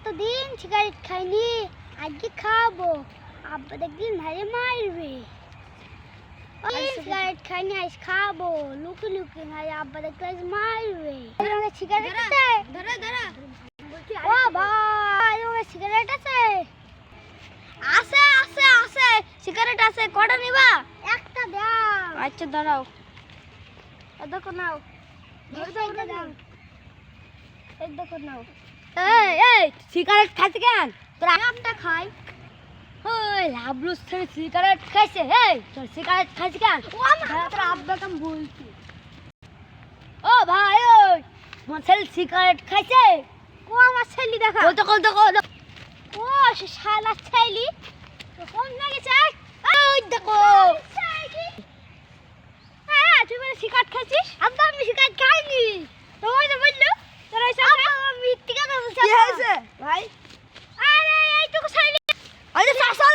এতদিন সিগারেট খাইনি, আজকে খাবো। আব্বা দেখদিন ভাই মারবে। সিগারেট খাইনি, আজ খাবো। লুকি লুকি ভাই আব্বা দেখলে আজ মারবে। সিগারেট আছে? ও ভাই সিগারেট আছে? আছে আছে আছে, সিগারেট আছে। কটা নিবা? একটা দাও। আচ্ছা দাঁড়াও, দেখো নাও। দেখো নাও। এই এই সিগারেট খাইছে কেন? তোর একটা খাই। ওই লাবলুস ছেলে সিগারেট খাইছে। এই তোর সিগারেট খাইছে কেন? তোর আব্বাকে আমি বলছি। ও ভাই ওই তোমার ছেলে সিগারেট খাইছে? ও আমার ছেলে দেখা। ও দেখো দেখো। ও সে শালা ছেলে কোন লাগে চাই? ওই দেখো। হ্যাঁ তুই বলে সিগারেট খাইছিস? আব্বা আমি সিগারেট খাইনি। তো ওই যে বললো তোর এই সাথে আমি মিথ্যে কথা বলছি। কি হয়েছে ভাই? আরে এইটুকু ছেলে। আরে চাচা